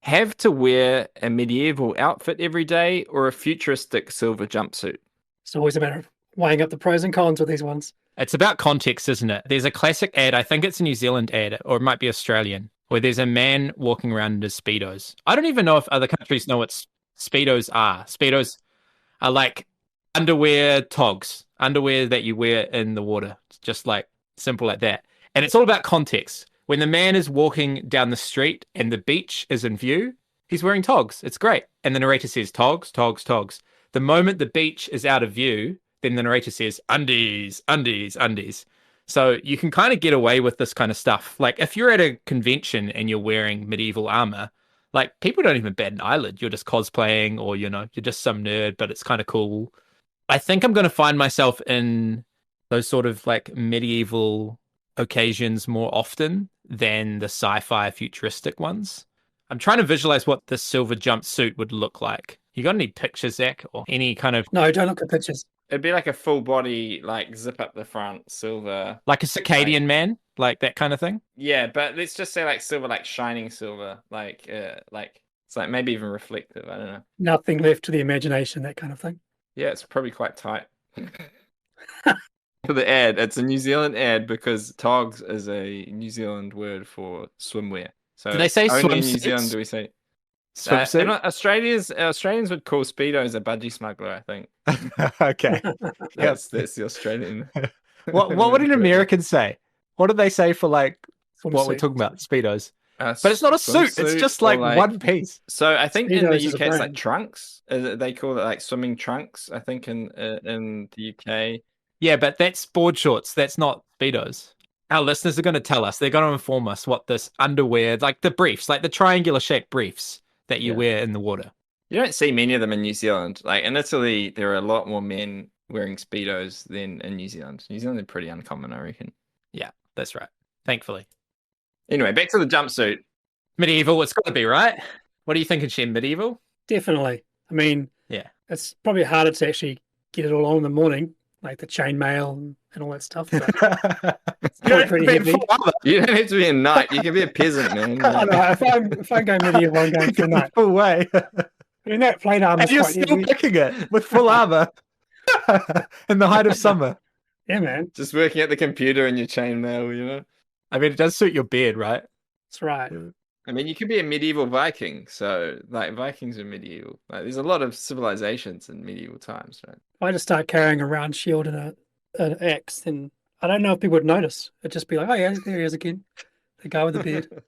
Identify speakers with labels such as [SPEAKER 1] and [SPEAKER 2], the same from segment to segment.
[SPEAKER 1] have to wear a medieval outfit every day or a futuristic silver jumpsuit?
[SPEAKER 2] It's always a matter of weighing up the pros and cons with these ones.
[SPEAKER 3] It's about context, isn't it? There's a classic ad, I think it's a New Zealand ad, or it might be Australian, where there's a man walking around in his Speedos. I don't even know if other countries know what Speedos are. Speedos are like underwear togs, underwear that you wear in the water. It's just like simple like that. And it's all about context. When the man is walking down the street and the beach is in view, he's wearing togs. It's great. And the narrator says, togs, togs, togs. The moment the beach is out of view, then the narrator says, undies, undies, undies. So you can kind of get away with this kind of stuff. Like if you're at a convention and you're wearing medieval armor, like people don't even bat an eyelid. You're just cosplaying or, you're just some nerd, but it's kind of cool. I think I'm going to find myself in those sort of like medieval occasions more often than the sci-fi futuristic ones. I'm trying to visualize what the silver jumpsuit would look like. You got any pictures, Zach, or any kind of...
[SPEAKER 2] No, don't look at pictures.
[SPEAKER 1] It'd be like a full body, like zip up the front, silver.
[SPEAKER 3] Like a circadian man, like that kind of thing?
[SPEAKER 1] Yeah, but let's just say like silver, like shining silver, like it's like maybe even reflective. I don't know.
[SPEAKER 2] Nothing left to the imagination, that kind of thing.
[SPEAKER 1] Yeah, it's probably quite tight. For the ad, it's a New Zealand ad because togs is a New Zealand word for swimwear. So
[SPEAKER 3] do they say
[SPEAKER 1] only in
[SPEAKER 3] swimsuits?
[SPEAKER 1] New Zealand do we say
[SPEAKER 3] swimsuit?
[SPEAKER 1] Australians would call Speedos a budgie smuggler, I think.
[SPEAKER 3] Okay.
[SPEAKER 1] That's the Australian.
[SPEAKER 3] What would an American say? What do they say for like what we're
[SPEAKER 2] Swimsuit.
[SPEAKER 3] talking about? Speedos. But it's not a suit. It's just like one piece.
[SPEAKER 1] So I think in
[SPEAKER 2] Speedos
[SPEAKER 1] the
[SPEAKER 2] is a
[SPEAKER 1] UK it's like
[SPEAKER 2] brand.
[SPEAKER 1] trunks. They call it like swimming trunks. I think in the UK.
[SPEAKER 3] Yeah, but that's board shorts. That's not Speedos. Our listeners are going to tell us. They're going to inform us what this underwear, like the briefs, like the triangular shaped briefs that you wear in the water.
[SPEAKER 1] You don't see many of them in New Zealand. Like in Italy, there are a lot more men wearing Speedos than in New Zealand. New Zealand are pretty uncommon, I reckon.
[SPEAKER 3] Yeah, that's right. Thankfully.
[SPEAKER 1] Anyway, back to the jumpsuit.
[SPEAKER 3] Medieval, it's got to be, right? What are you thinking, Shem? Medieval?
[SPEAKER 2] Definitely. I mean,
[SPEAKER 3] yeah,
[SPEAKER 2] it's probably harder to actually get it all on in the morning, like the chainmail and all that stuff. But it's pretty heavy.
[SPEAKER 1] You don't have to be a knight. You can be a peasant, man.
[SPEAKER 2] I know, if I'm going medieval, I'm going for night.
[SPEAKER 3] Full way.
[SPEAKER 2] I mean, that plate armor
[SPEAKER 3] And
[SPEAKER 2] is
[SPEAKER 3] you're
[SPEAKER 2] quite
[SPEAKER 3] still
[SPEAKER 2] heavy.
[SPEAKER 3] picking it with full armor in the height of summer.
[SPEAKER 2] Yeah, man.
[SPEAKER 1] Just working at the computer in your chainmail,
[SPEAKER 3] I mean, it does suit your beard, right?
[SPEAKER 2] That's right.
[SPEAKER 1] I mean, you could be a medieval Viking. So, like, Vikings are medieval. Like, there's a lot of civilizations in medieval times, right?
[SPEAKER 2] If I just start carrying a round shield and an axe, then I don't know if people would notice. It'd just be like, oh, yeah, there he is again. The guy with the beard.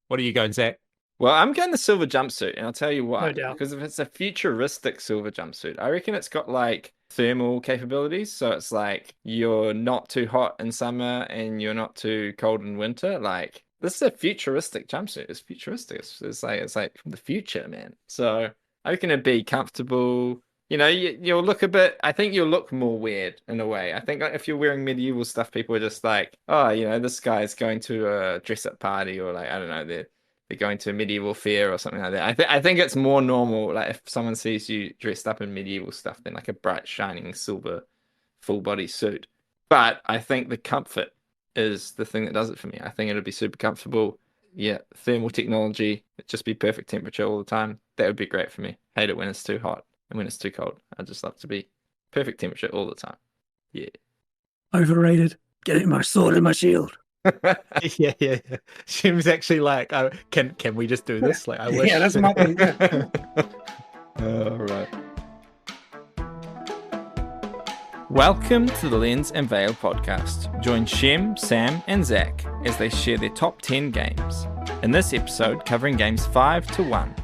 [SPEAKER 3] What are you going, Zach?
[SPEAKER 1] Well, I'm going the silver jumpsuit, and I'll tell you why.
[SPEAKER 2] No doubt.
[SPEAKER 1] Because if it's a futuristic silver jumpsuit, I reckon it's got like thermal capabilities. So it's like you're not too hot in summer and you're not too cold in winter. Like this is a futuristic jumpsuit. It's futuristic. It's like from the future, man. So I reckon it'd be comfortable. You'll look a bit. I think you'll look more weird in a way. I think if you're wearing medieval stuff, people are just like, oh, this guy's going to a dress-up party, or like I don't know, they're going to a medieval fair or something like that. I think it's more normal. Like if someone sees you dressed up in medieval stuff, than like a bright, shining silver full body suit. But I think the comfort is the thing that does it for me. I think it'll be super comfortable. Yeah, thermal technology. It'd just be perfect temperature all the time. That would be great for me. Hate it when it's too hot and when it's too cold. I just love to be perfect temperature all the time. Yeah.
[SPEAKER 2] Overrated. Getting my sword and my shield.
[SPEAKER 3] Yeah. Shem's actually like, can we just do this? Like, I wish.
[SPEAKER 2] Yeah, that's my thing. Yeah.
[SPEAKER 1] All right. Welcome to the Lens and Veil podcast. Join Shem, Sam, and Zach as they share their top 10 games. In this episode, covering games 5 to 1.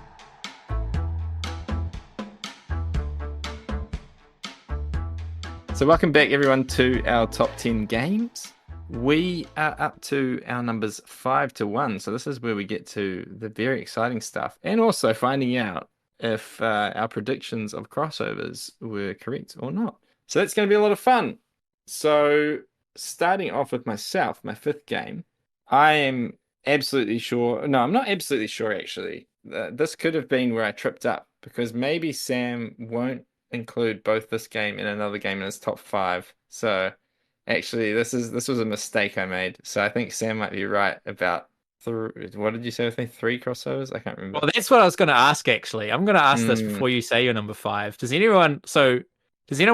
[SPEAKER 1] So welcome back, everyone, to our top 10 games. We are up to our numbers 5 to 1. So this is where we get to the very exciting stuff, and also finding out if our predictions of crossovers were correct or not. So that's going to be a lot of fun. So starting off with myself, my 5th game, I am absolutely sure. No, I'm not absolutely sure, actually. This could have been where I tripped up, because maybe Sam won't include both this game and another game in his top 5. So actually, this was a mistake I made. So I think Sam might be right about What did you say with me? 3 crossovers? I can't remember.
[SPEAKER 3] Well, that's what I was going to ask, actually. I'm going to ask this
[SPEAKER 1] Mm.
[SPEAKER 3] before you say your number 5. Does anyone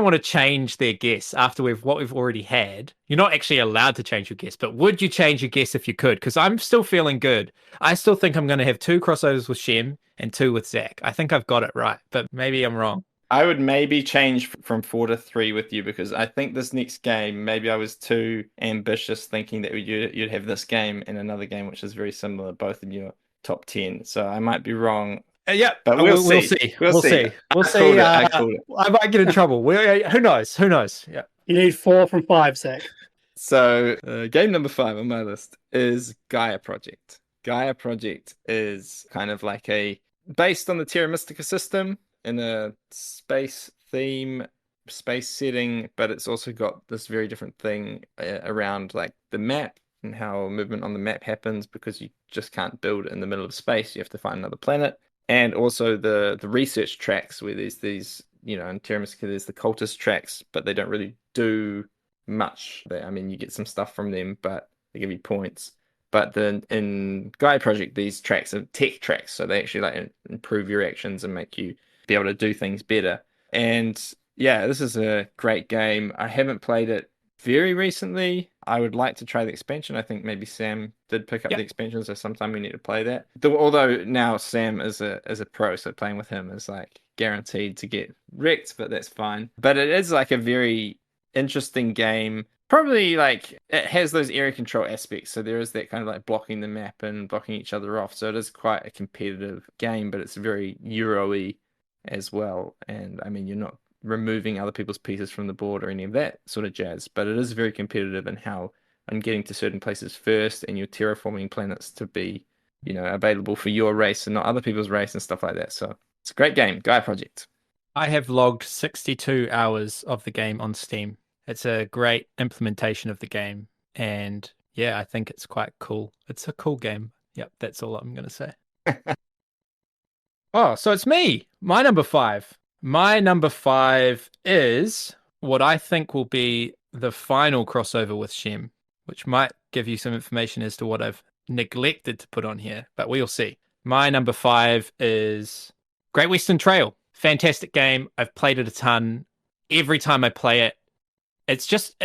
[SPEAKER 3] want to change their guess after what we've already had? You're not actually allowed to change your guess, but would you change your guess if you could? Because I'm still feeling good. I still think I'm going to have 2 crossovers with Shem and 2 with Zach. I think I've got it right, but maybe I'm wrong.
[SPEAKER 1] I would maybe change from 4 to 3 with you because I think this next game, maybe I was too ambitious thinking that you'd have this game and another game which is very similar, both in your top 10. So I might be wrong.
[SPEAKER 3] Yeah,
[SPEAKER 1] but we'll see.
[SPEAKER 3] We'll see.
[SPEAKER 1] I called it.
[SPEAKER 3] I might get in trouble. Who knows? Who knows? Yeah.
[SPEAKER 2] You need 4 from 5, Zach.
[SPEAKER 1] So game number 5 on my list is Gaia Project. Gaia Project is kind of like based on the Terra Mystica system in a space theme, space setting, but it's also got this very different thing around like the map and how movement on the map happens because you just can't build in the middle of space. You have to find another planet. And also the research tracks where there's these, in Terra Mystica there's the cultist tracks, but they don't really do much. I mean, you get some stuff from them, but they give you points. But then in Gaia Project, these tracks are tech tracks, so they actually like improve your actions and make you be able to do things better. And yeah, this is a great game. I haven't played it very recently. I would like to try the expansion. I think maybe Sam did pick up the expansion, so sometime we need to play that. Although now Sam is a pro, so playing with him is like guaranteed to get wrecked, but that's fine. But it is like a very interesting game. Probably like it has those area control aspects, so there is that kind of like blocking the map and blocking each other off. So it is quite a competitive game, but it's very Euro-y as well. And I mean, you're not removing other people's pieces from the board or any of that sort of jazz, but it is very competitive in how I'm getting to certain places first, and you're terraforming planets to be, available for your race and not other people's race and stuff like that. So it's a great game, Gaia Project.
[SPEAKER 3] I have logged 62 hours of the game on Steam. It's a great implementation of the game, and yeah, I think it's quite cool. It's a cool game. Yep, that's all I'm going to say. Oh, so it's me. My number 5. My number 5 is what I think will be the final crossover with Shem, which might give you some information as to what I've neglected to put on here, but we'll see. My number 5 is Great Western Trail. Fantastic game. I've played it a ton. Every time I play it, it's just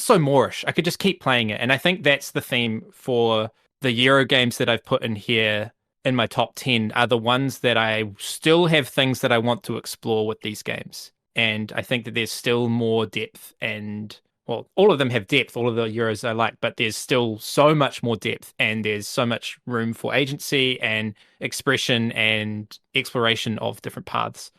[SPEAKER 3] so Moorish. I could just keep playing it. And I think that's the theme for the Euro games that I've put in here in my top 10 are the ones that I still have things that I want to explore with these games. And I think that there's still more depth and, well, all of them have depth, all of the Euros I like, but there's still so much more depth and there's so much room for agency and expression and exploration of different paths.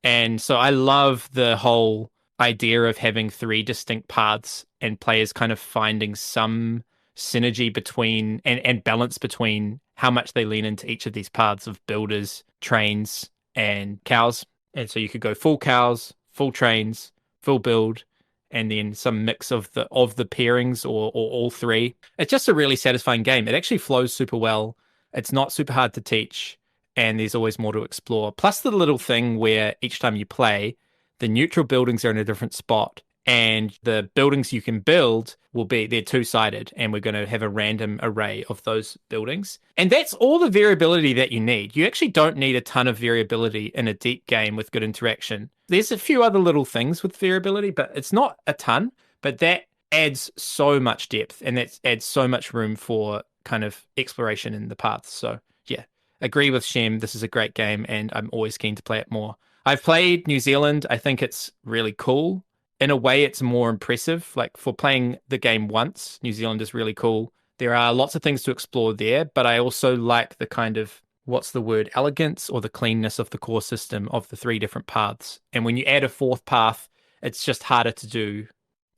[SPEAKER 3] And so I love the whole idea of having 3 distinct paths and players kind of finding some synergy between and balance between how much they lean into each of these paths of builders, trains, and cows. And so you could go full cows, full trains, full build, and then some mix of the pairings or all 3. It's just a really satisfying game. It actually flows super well. It's not super hard to teach, and there's always more to explore. Plus the little thing where each time you play, the neutral buildings are in a different spot, and the buildings you can build they're 2-sided, and we're going to have a random array of those buildings. And that's all the variability that you need. You actually don't need a ton of variability in a deep game with good interaction. There's a few other little things with variability, but it's not a ton, but that adds so much depth, and that adds so much room for kind of exploration in the paths. So yeah, agree with Shem. This is a great game, and I'm always keen to play it more. I've played New Zealand. I think it's really cool. In a way, it's more impressive. Like for playing the game once, New Zealand is really cool. There are lots of things to explore there, but I also like the kind of, elegance or the cleanness of the core system of the 3 different paths. And when you add a 4th path, it's just harder to do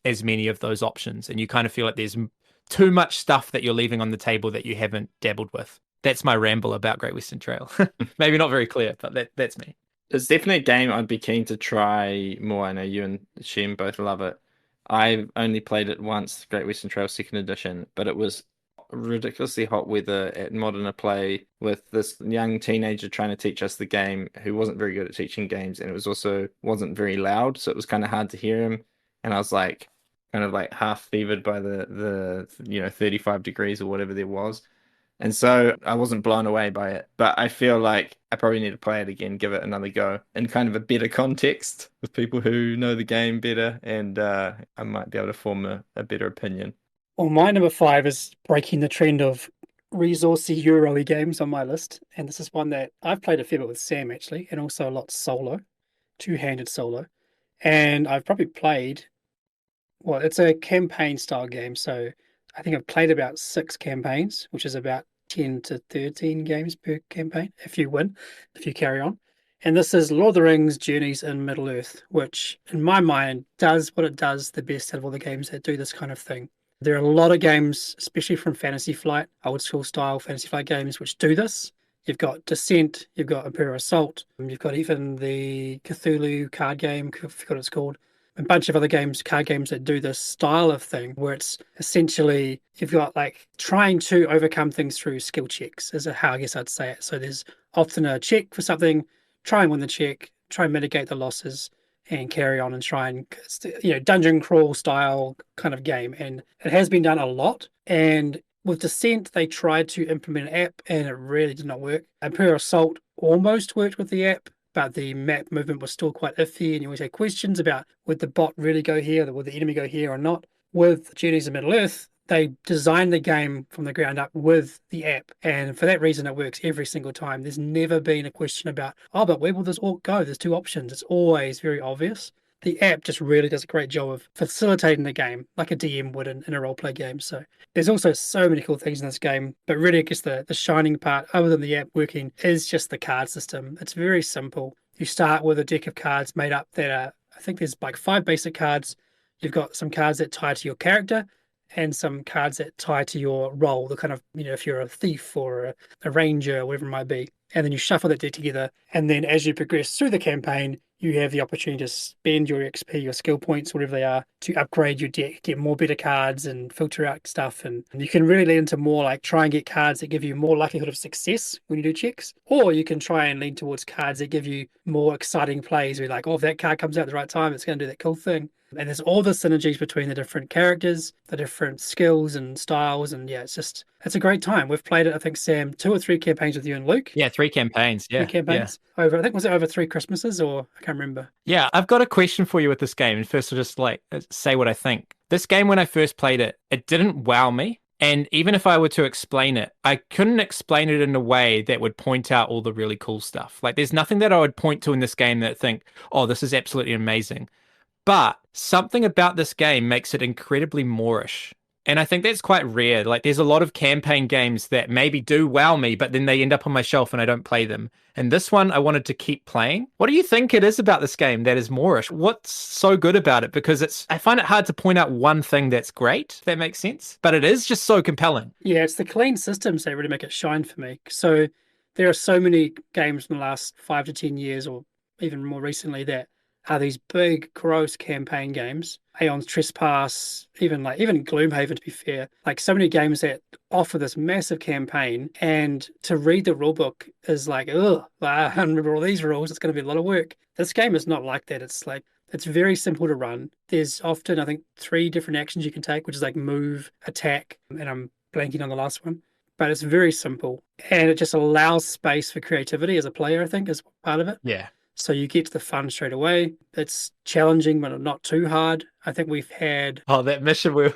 [SPEAKER 3] as many of those options. And you kind of feel like there's too much stuff that you're leaving on the table that you haven't dabbled with. That's my ramble about Great Western Trail. Maybe not very clear, but that's me.
[SPEAKER 1] It's definitely a game I'd be keen to try more. I know you and Shem both love it. I've only played it once, Great Western Trail 2nd edition, but it was ridiculously hot weather at Modern Play with this young teenager trying to teach us the game who wasn't very good at teaching games, and it was also wasn't very loud, so it was kind of hard to hear him. And I was like kind of like half fevered by the 35 degrees or whatever there was. And so I wasn't blown away by it. But I feel like I probably need to play it again, give it another go in kind of a better context with people who know the game better, and I might be able to form a better opinion.
[SPEAKER 2] Well, my number 5 is breaking the trend of resourcey Euro games on my list. And this is one that I've played a fair bit with Sam, actually, and also a lot solo, two-handed solo. And I've probably played, well, it's a campaign style game. So I think I've played about 6 campaigns, which is about 10 to 13 games per campaign if you win, if you carry on. And this is Lord of the Rings Journeys in Middle Earth, which in my mind does what it does the best out of all the games that do this kind of thing. There are a lot of games, especially from Fantasy Flight, old school style Fantasy Flight games, which do this. You've got Descent, you've got Imperial Assault, you've got even the Cthulhu card game, I forgot what it's called, a bunch of other games, card games that do this style of thing, where it's essentially you've got like trying to overcome things through skill checks, is how I guess I'd say it. So there's often a check for something, try and win the check, try and mitigate the losses, and carry on and try and, dungeon crawl style kind of game. And it has been done a lot. And with Descent, they tried to implement an app and it really did not work. Imperial Assault almost worked with the app, but the map movement was still quite iffy. And you always had questions about would the bot really go here, would the enemy go here or not. With Journeys of Middle Earth, they designed the game from the ground up with the app. And for that reason, it works every single time. There's never been a question about, oh, but where will this orc go? There's 2 options. It's always very obvious. The app just really does a great job of facilitating the game like a DM would in a roleplay game. So there's also so many cool things in this game. But really, I guess the shining part, other than the app working, is just the card system. It's very simple. You start with a deck of cards made up that are, I think there's like 5 basic cards. You've got some cards that tie to your character and some cards that tie to your role, the kind of, if you're a thief or a ranger or whatever it might be. And then you shuffle that deck together. And then as you progress through the campaign, you have the opportunity to spend your XP, your skill points, whatever they are, to upgrade your deck, get more better cards and filter out stuff. And you can really lean into more like try and get cards that give you more likelihood of success when you do checks. Or you can try and lean towards cards that give you more exciting plays where like, oh, if that card comes out at the right time, it's going to do that cool thing. And there's all the synergies between the different characters, the different skills and styles. And yeah, it's a great time. We've played it, I think, Sam, 2 or 3 campaigns with you and Luke.
[SPEAKER 3] Yeah, 3 campaigns. Yeah.
[SPEAKER 2] 3 campaigns. Yeah. I think, was it over 3 Christmases or I can't remember.
[SPEAKER 3] Yeah, I've got a question for you with this game. And first I'll just say what I think. This game, when I first played it, it didn't wow me. And even if I were to explain it, I couldn't explain it in a way that would point out all the really cool stuff. Like there's nothing that I would point to in this game that think, oh, this is absolutely amazing. But something about this game makes it incredibly Moorish. And I think that's quite rare. Like there's a lot of campaign games that maybe do wow me, but then they end up on my shelf and I don't play them. And this one I wanted to keep playing. What do you think it is about this game that is Moorish? What's so good about it? Because I find it hard to point out one thing that's great, if that makes sense. But it is just so compelling.
[SPEAKER 2] Yeah, it's the clean systems that really make it shine for me. So there are so many games in the last 5 to 10 years or even more recently that are these big, gross campaign games. Aeon's Trespass, even Gloomhaven, to be fair. Like so many games that offer this massive campaign, and to read the rulebook is like, ugh, I don't remember all these rules. It's going to be a lot of work. This game is not like that. It's very simple to run. There's often, I think, 3 different actions you can take, which is like move, attack, and I'm blanking on the last one. But it's very simple, and it just allows space for creativity as a player, I think, is part of it.
[SPEAKER 3] Yeah.
[SPEAKER 2] So you get to the fun straight away. It's challenging, but not too hard. I think we've had...
[SPEAKER 3] Oh, that mission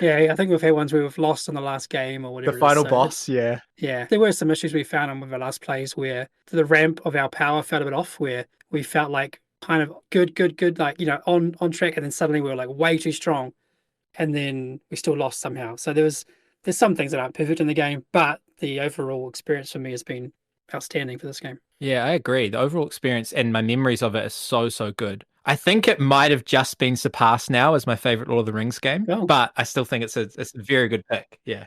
[SPEAKER 2] Yeah, I think we've had ones where we've lost in the last game or whatever.
[SPEAKER 3] The final boss, yeah.
[SPEAKER 2] Yeah. There were some issues we found on with our last plays where the ramp of our power felt a bit off, where we felt like kind of good, like, on track, and then suddenly we were like way too strong. And then we still lost somehow. So there's some things that aren't perfect in the game, but the overall experience for me has been outstanding for this game.
[SPEAKER 3] Yeah, I agree. The overall experience and my memories of it is so, so good. I think it might have just been surpassed now as my favorite Lord of the Rings game, but I still think it's a very good pick. Yeah.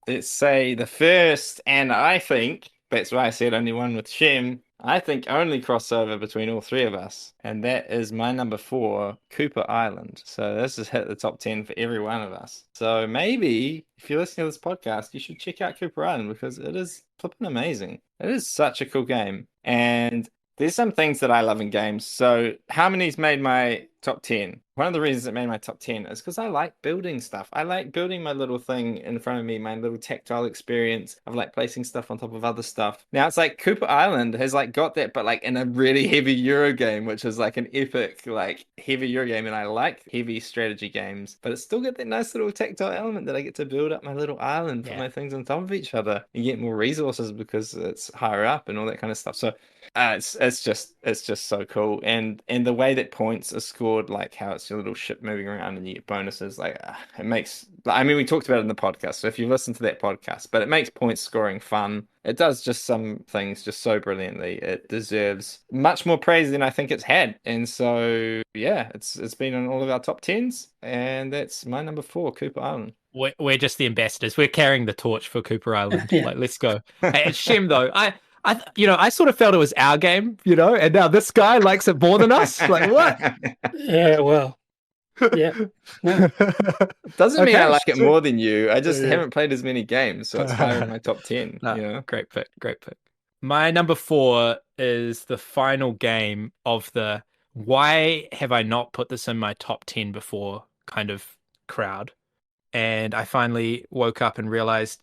[SPEAKER 1] Let's say the first, and I think, that's why I said only one with Shem, I think only crossover between all 3 of us, and that is my number 4, Cooper Island. So this has hit the top 10 for every one of us. So maybe if you're listening to this podcast, you should check out Cooper Island because it is flipping amazing. It is such a cool game, and there's some things that I love in games. So Harmony's made my top 10. One of the reasons it made my top 10 is because I like building stuff. I like building my little thing in front of me, my little tactile experience of like placing stuff on top of other stuff. Now it's like Cooper Island has like got that, but like in a really heavy Euro game, which is like an epic, like heavy Euro game. And I like heavy strategy games, but it's still got that nice little tactile element that I get to build up my little island, put my things on top of each other, and get more resources because it's higher up and all that kind of stuff. So it's just so cool, and the way that points are scored, like how it's your little ship moving around and you get bonuses, like it makes. I mean, we talked about it in the podcast, so if you listen to that podcast, but it makes point scoring fun. It does just some things just so brilliantly. It deserves much more praise than I think it's had, and so yeah, it's been on all of our top tens, and that's my number 4, Cooper Island.
[SPEAKER 3] We're just the ambassadors. We're carrying the torch for Cooper Island.
[SPEAKER 2] Yeah.
[SPEAKER 3] Like, let's go. Hey, Shem, though, I sort of felt it was our game, and now this guy likes it more than us. Like, what?
[SPEAKER 2] Yeah, well, yeah. No.
[SPEAKER 1] Doesn't mean
[SPEAKER 3] Okay,
[SPEAKER 1] I like it
[SPEAKER 3] sure.
[SPEAKER 1] more than you. I just
[SPEAKER 3] Yeah.
[SPEAKER 1] haven't played as many games, so it's higher in my top 10.
[SPEAKER 3] Great pick. My number 4 is the final game of the why have I not put this in my top 10 before kind of crowd. And I finally woke up and realized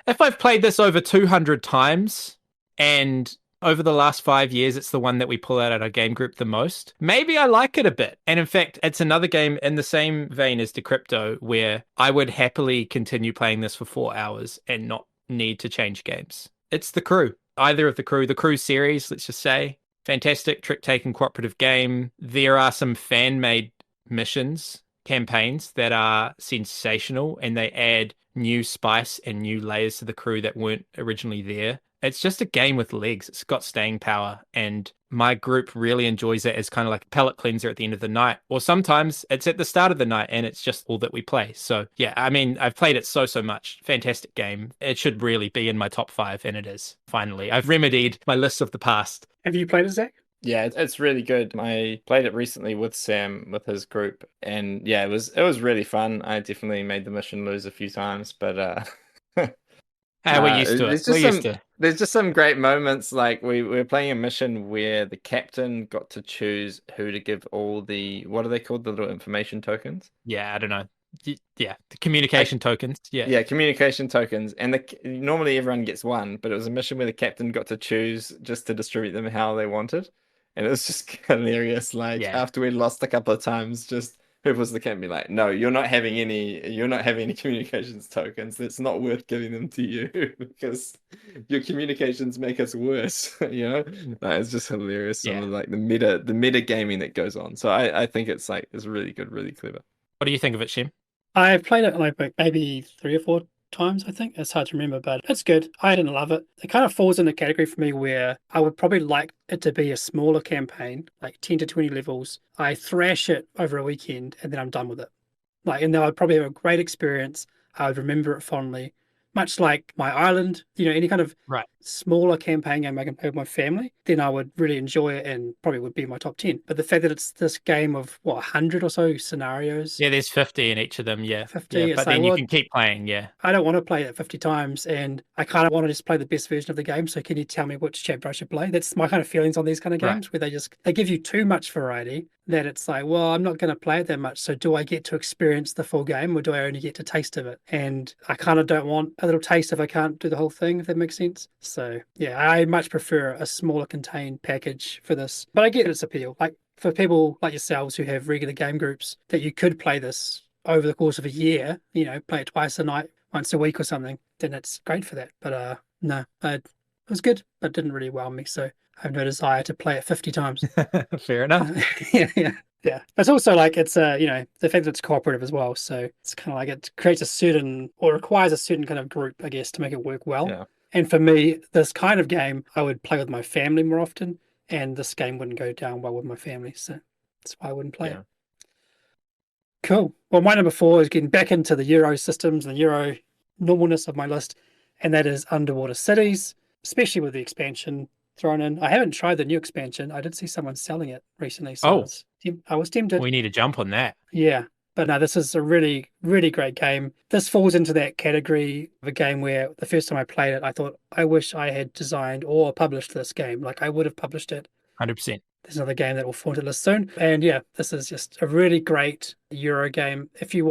[SPEAKER 3] if I've played this over 200 times and over the last 5 years, it's the one that we pull out at our game group the most, maybe I like it a bit. And in fact, it's another game in the same vein as Decrypto where I would happily continue playing this for 4 hours and not need to change games. It's The Crew. Either of the Crew series, let's just say. Fantastic trick-taking cooperative game. There are some fan-made missions, campaigns that are sensational, and they add new spice and new layers to the Crew that weren't originally there. It's just a game with legs. It's got staying power, and my group really enjoys it as kind of like a palate cleanser at the end of the night, or sometimes it's at the start of the night and it's just all that we play. So yeah, I mean, I've played it so much. Fantastic game. It should really be in my top 5, and it is. Finally, I've remedied my list of the past.
[SPEAKER 2] Have you played it, Zach?
[SPEAKER 1] Yeah, it's really good. I played it recently with Sam, with his group, and yeah, it was really fun. I definitely made the mission lose a few times, but
[SPEAKER 3] we're used to it.
[SPEAKER 1] There's just some great moments. Like we're playing a mission where the captain got to choose who to give all the, what are they called? The little information tokens?
[SPEAKER 3] Yeah, I don't know. Yeah, the communication tokens. Yeah,
[SPEAKER 1] communication tokens. And normally everyone gets one, but it was a mission where the captain got to choose just to distribute them how they wanted. And it was just hilarious. Like after we lost a couple of times, just who was the captain be like, no, you're not having any communications tokens. It's not worth giving them to you because your communications make us worse. It's just hilarious. Some of like the meta gaming that goes on. So I think it's really good, really clever.
[SPEAKER 3] What do you think of it, Shem?
[SPEAKER 2] I've played it like maybe 3 or 4 times, I think. It's hard to remember, but it's good. I didn't love it. It kind of falls in a category for me where I would probably like it to be a smaller campaign, like 10 to 20 levels. I thrash it over a weekend and then I'm done with it. And then I'd probably have a great experience. I would remember it fondly. Much like my island, any kind of smaller campaign game I can play with my family, then I would really enjoy it and probably would be my top 10. But the fact that it's this game of, 100 or so scenarios.
[SPEAKER 3] Yeah, there's 50 in each of them,
[SPEAKER 2] 50,
[SPEAKER 3] yeah, but then you can keep playing, I
[SPEAKER 2] don't want to play it 50 times, and I kind of want to just play the best version of the game, so can you tell me which chapter I should play? That's my kind of feelings on these kind of games, where they give you too much variety, that it's like, well, I'm not going to play it that much, so do I get to experience the full game, or do I only get to taste of it? And I kind of don't want a little taste if I can't do the whole thing, if that makes sense. So yeah, I much prefer a smaller contained package for this, but I get its appeal. Like for people like yourselves who have regular game groups, that you could play this over the course of a year, play it twice a night, once a week or something, then it's great for that. But no, it was good, but didn't really wow me, so I have no desire to play it 50 times.
[SPEAKER 3] Fair enough.
[SPEAKER 2] Yeah. It's also like it's the fact that it's cooperative as well. So it's kind of like it creates a certain, or requires a certain kind of group, I guess, to make it work well.
[SPEAKER 1] Yeah.
[SPEAKER 2] And for me, this kind of game, I would play with my family more often, and this game wouldn't go down well with my family. So that's why I wouldn't play it. Cool. Well, my number 4 is getting back into the Euro systems and the Euro normalness of my list, and that is Underwater Cities, especially with the expansion thrown in. I haven't tried the new expansion. I did see someone selling it recently, so I was tempted.
[SPEAKER 3] We need to jump on that.
[SPEAKER 2] Yeah, but no, this is a really, really great game. This falls into that category of a game where the first time I played it, I thought, I wish I had designed or published this game. Like, I would have published it.
[SPEAKER 3] 100%.
[SPEAKER 2] there's another game that will fall into the list soon. And yeah, this is just a really great Euro game. If you're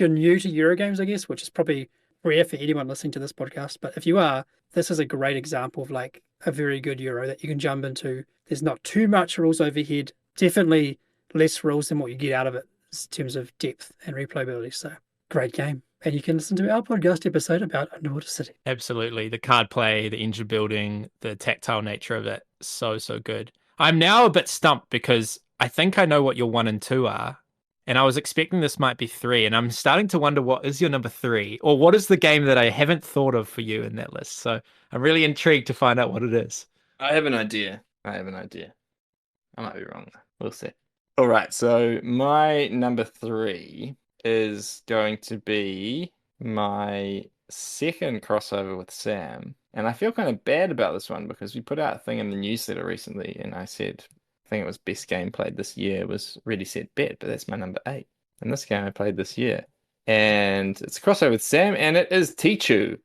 [SPEAKER 2] new to Euro games, I guess, which is probably rare for anyone listening to this podcast, but if you are, this is a great example of like a very good Euro that you can jump into. There's not too much rules overhead. Definitely less rules than what you get out of it in terms of depth and replayability. So great game. And you can listen to our podcast episode about Underwater City.
[SPEAKER 3] Absolutely. The card play, the engine building, the tactile nature of it. So, so good. I'm now a bit stumped because I think I know what your 1 and 2 are. And I was expecting this might be 3. And I'm starting to wonder what is your number 3? Or what is the game that I haven't thought of for you in that list? So I'm really intrigued to find out what it is.
[SPEAKER 1] I have an idea. I might be wrong. We'll see. All right. So my number 3 is going to be my second crossover with Sam. And I feel kind of bad about this one because we put out a thing in the newsletter recently and I said, I think it was best game played this year was Ready, Set, Bet, but that's my number 8. And this game I played this year. And it's a crossover with Sam and it is Tichu.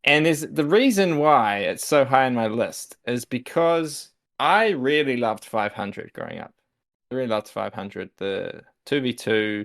[SPEAKER 1] And the reason why it's so high on my list is because I really loved 500 growing up. I really loved 500, the 2v2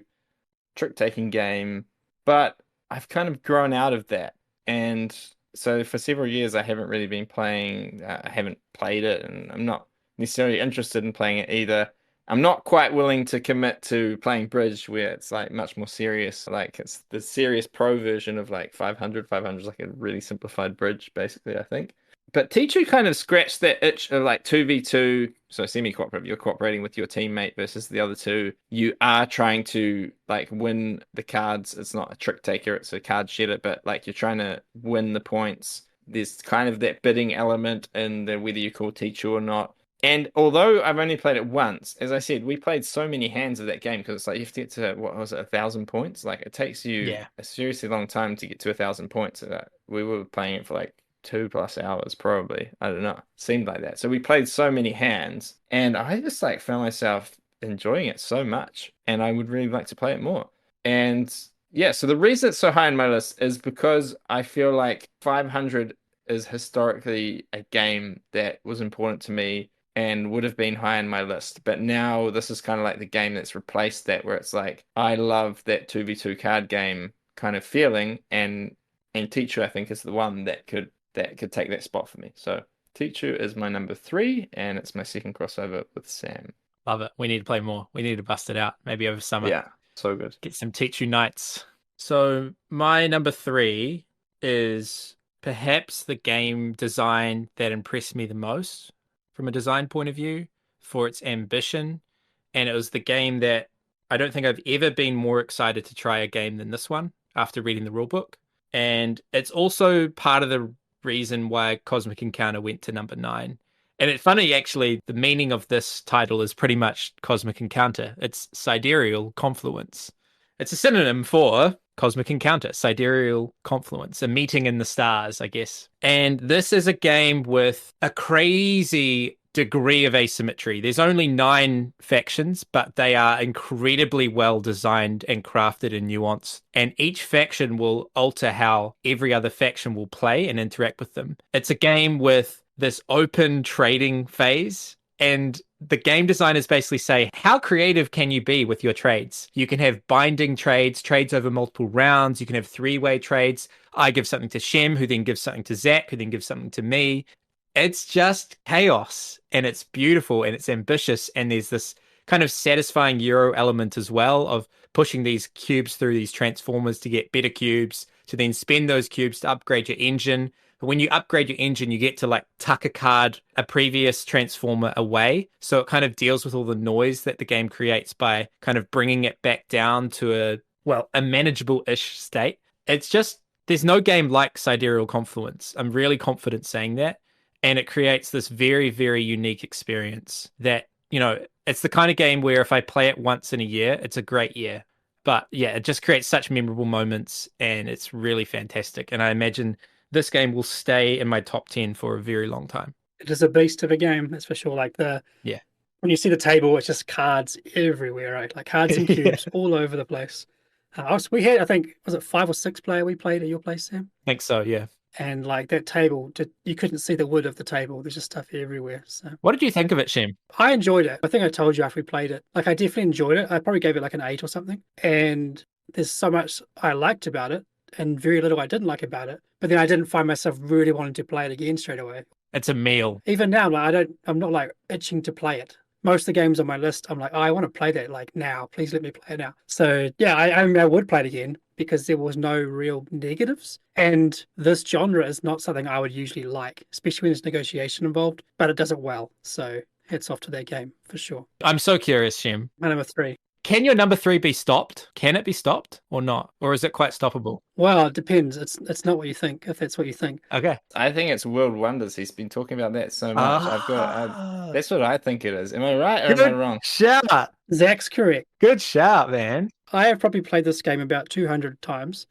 [SPEAKER 1] trick-taking game, but I've kind of grown out of that. And so for several years, I haven't really been playing, I haven't played it, and I'm not necessarily interested in playing it either. I'm not quite willing to commit to playing Bridge, where it's like much more serious. Like it's the serious pro version of like 500. 500 is like a really simplified Bridge, basically, I think. But Tichu kind of scratched that itch of like 2v2, so semi-cooperative. You're cooperating with your teammate versus the other two. You are trying to like win the cards. It's not a trick taker, it's a card shedder, but like you're trying to win the points. There's kind of that bidding element in the whether you call Tichu or not. And although I've only played it once, as I said, we played so many hands of that game because it's like you have to get to, what was it, 1,000 points? Like it takes you a seriously long time to get to 1,000 points. We were playing it for like 2+ hours probably. I don't know. It seemed like that. So we played so many hands and I just like found myself enjoying it so much and I would really like to play it more. And yeah, so the reason it's so high on my list is because I feel like 500 is historically a game that was important to me and would have been high on my list. But now this is kind of like the game that's replaced that, where it's like, I love that 2v2 card game kind of feeling, and Tichu, I think, is the one that could take that spot for me. So Tichu is my number 3, and it's my second crossover with Sam.
[SPEAKER 3] Love it. We need to play more. We need to bust it out, maybe over summer.
[SPEAKER 1] Yeah, so good.
[SPEAKER 3] Get some Tichu nights. So my number 3 is perhaps the game design that impressed me the most from a design point of view for its ambition. And it was the game that I don't think I've ever been more excited to try a game than this one after reading the rulebook. And it's also part of the reason why Cosmic Encounter went to number 9. And it's funny, actually, the meaning of this title is pretty much Cosmic Encounter. It's sidereal confluence. It's a synonym for Cosmic Encounter, sidereal confluence, a meeting in the stars, I guess. And this is a game with a crazy degree of asymmetry. There's only 9 factions, but they are incredibly well designed and crafted and nuanced. And each faction will alter how every other faction will play and interact with them. It's a game with this open trading phase. And the game designers basically say, how creative can you be with your trades? You can have binding trades over multiple rounds. You can have 3-way trades. I give something to Shem, who then gives something to Zach, who then gives something to me. It's just chaos, and it's beautiful, and it's ambitious. And there's this kind of satisfying Euro element as well of pushing these cubes through these transformers to get better cubes, to then spend those cubes to upgrade your engine. But when you upgrade your engine, you get to like tuck a previous transformer away. So it kind of deals with all the noise that the game creates by kind of bringing it back down to a manageable-ish state. It's just, there's no game like Sidereal Confluence. I'm really confident saying that. And it creates this very, very unique experience that, it's the kind of game where if I play it once in a year, it's a great year. But yeah, it just creates such memorable moments and it's really fantastic. And I imagine this game will stay in my top 10 for a very long time.
[SPEAKER 2] It is a beast of a game, that's for sure. Like when you see the table, it's just cards everywhere, right? Like cards and cubes all over the place. We had, I think, was it 5 or 6 player we played at your place, Sam?
[SPEAKER 3] I think so, yeah.
[SPEAKER 2] And like that table, you couldn't see the wood of the table. There's just stuff everywhere. So
[SPEAKER 3] What did you think of it, Shem?
[SPEAKER 2] I enjoyed it. I think I told you after we played it. Like I definitely enjoyed it. I probably gave it like an 8 or something. And there's so much I liked about it and very little I didn't like about it. But then I didn't find myself really wanting to play it again straight away.
[SPEAKER 3] It's a meal.
[SPEAKER 2] Even now, like I'm not like itching to play it. Most of the games on my list, I'm like, oh, I want to play that like now. Please let me play it now. So yeah, I mean, I would play it again because there was no real negatives. And this genre is not something I would usually like, especially when there's negotiation involved, but it does it well. So hats off to that game for sure.
[SPEAKER 3] I'm so curious, Shem.
[SPEAKER 2] My number 3.
[SPEAKER 3] Can your number 3 be stopped? Can it be stopped or not? Or is it quite stoppable?
[SPEAKER 2] Well, it depends. It's not what you think, if that's what you think.
[SPEAKER 3] Okay.
[SPEAKER 1] I think it's World Wonders. He's been talking about that so much. That's what I think it is. Am I right or am I wrong?
[SPEAKER 3] Shout.
[SPEAKER 2] Zach's correct.
[SPEAKER 3] Good shout, man.
[SPEAKER 2] I have probably played this game about 200 times.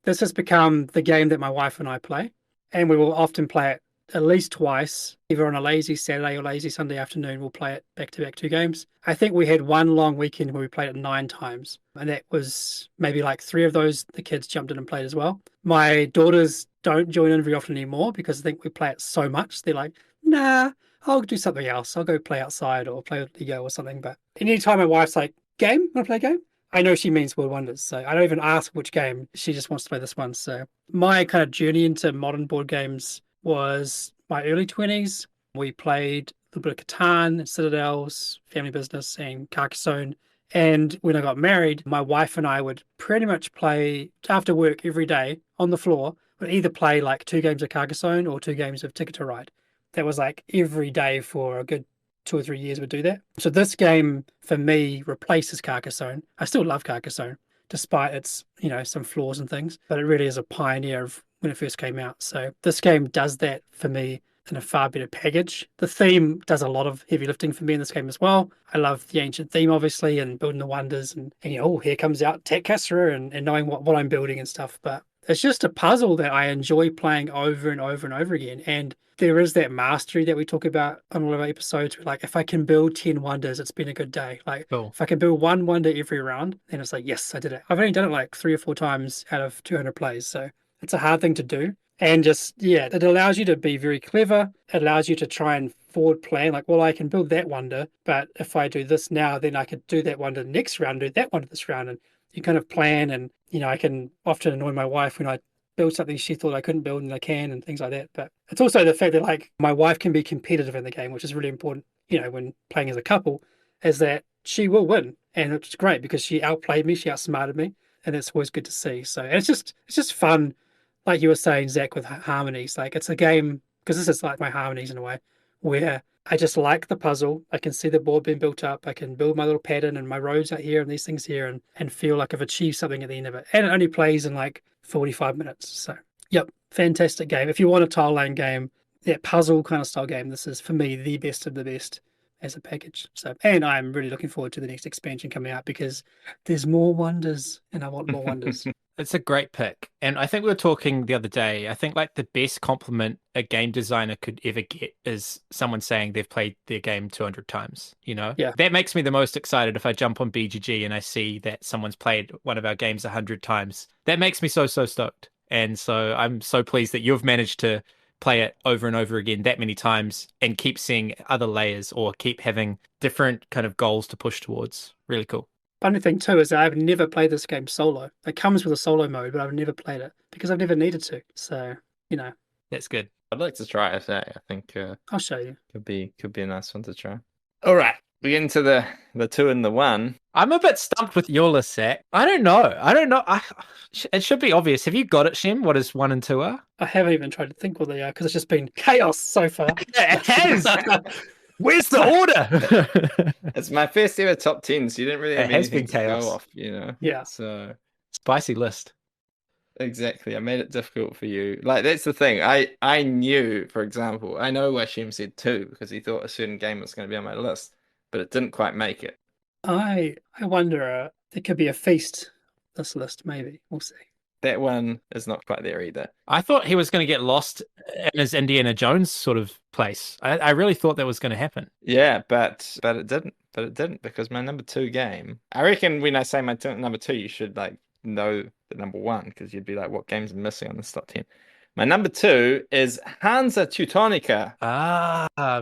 [SPEAKER 2] This has become the game that my wife and I play, and we will often play it at least twice, either on a lazy Saturday or lazy Sunday afternoon. We'll play it back to back 2 games. I think we had one long weekend where we played it 9 times, and that was maybe like 3 of those the kids jumped in and played as well. My daughters don't join in very often anymore because I think we play it so much. They're like, nah, I'll do something else. I'll go play outside or play with Lego or something. But anytime my wife's like, game? Want to play a game? I know she means World Wonders, so I don't even ask which game. She just wants to play this one. So my kind of journey into modern board games was my early 20s. We played a little bit of Catan, Citadels, Family Business, and Carcassonne. And when I got married, my wife and I would pretty much play after work every day on the floor. We'd either play like 2 games of Carcassonne or 2 games of Ticket to Ride. That was like every day for a good 2 or 3 years we'd do that. So this game for me replaces Carcassonne. I still love Carcassonne, despite its, some flaws and things, but it really is a pioneer of when it first came out. So this game does that for me in a far better package. The theme does a lot of heavy lifting for me in this game as well. I love the ancient theme, obviously, and building the wonders and here comes out Tat Cassera and knowing what I'm building and stuff. But it's just a puzzle that I enjoy playing over and over and over again. And there is that mastery that we talk about on all of our episodes. Like, if I can build 10 wonders, it's been a good day. Like,
[SPEAKER 3] cool.
[SPEAKER 2] If I can build 1 wonder every round, then it's like, yes, I did it. I've only done it like 3 or 4 times out of 200 plays. So it's a hard thing to do. And it allows you to be very clever. It allows you to try and forward plan. Like, well, I can build that wonder, but if I do this now, then I could do that wonder next round, do that wonder this round. And you kind of plan. And, I can often annoy my wife when I build something she thought I couldn't build and I can and things like that. But it's also the fact that like my wife can be competitive in the game, which is really important, when playing as a couple, is that she will win. And it's great because she outplayed me, she outsmarted me. And it's always good to see. So and it's just fun. Like you were saying, Zach, with harmonies, like it's a game, because this is like my harmonies in a way, where I just like the puzzle. I can see the board being built up. I can build my little pattern and my roads out here and these things here and feel like I've achieved something at the end of it. And it only plays in like 45 minutes. So, yep, fantastic game. If you want a tile laying game, that puzzle kind of style game, this is for me the best of the best as a package. So, and I'm really looking forward to the next expansion coming out because there's more wonders and I want more wonders.
[SPEAKER 3] It's a great pick. And I think we were talking the other day, I think like the best compliment a game designer could ever get is someone saying they've played their game 200 times, Yeah. That makes me the most excited if I jump on BGG and I see that someone's played one of our games 100 times. That makes me so stoked. And so I'm so pleased that you've managed to play it over and over again that many times and keep seeing other layers or keep having different kind of goals to push towards. Really cool.
[SPEAKER 2] Funny thing too is that I've never played this game solo. It comes with a solo mode, but I've never played it because I've never needed to. So,
[SPEAKER 3] That's good.
[SPEAKER 1] I'd like to try it. I think
[SPEAKER 2] I'll show you.
[SPEAKER 1] could be a nice one to try. All right, we get into the 2 and the 1.
[SPEAKER 3] I'm a bit stumped with your list, Zach. I don't know. It should be obvious. Have you got it, Shem? What is 1 and 2 are?
[SPEAKER 2] I haven't even tried to think what they are because it's just been chaos so far.
[SPEAKER 3] It has. Where's the order?
[SPEAKER 1] It's my first ever top 10, so you didn't really have anything to
[SPEAKER 3] chaos.
[SPEAKER 1] go off,
[SPEAKER 2] Yeah.
[SPEAKER 1] So
[SPEAKER 3] spicy list.
[SPEAKER 1] exactly, I made it difficult for you. Like that's the thing. I knew, for example, I know why Shem said 2 because he thought a certain game was going to be on my list, but it didn't quite make it.
[SPEAKER 2] I wonder, there could be a feast, this list, maybe. We'll see.
[SPEAKER 1] That one is not quite there either.
[SPEAKER 3] I thought he was going to get lost in his Indiana Jones sort of place. I really thought that was going to happen.
[SPEAKER 1] Yeah, but it didn't. But it didn't because my number 2 game. I reckon when I say number 2, you should like know the number 1 because you'd be like, what games are missing on this top 10? My number 2 is Hansa Teutonica.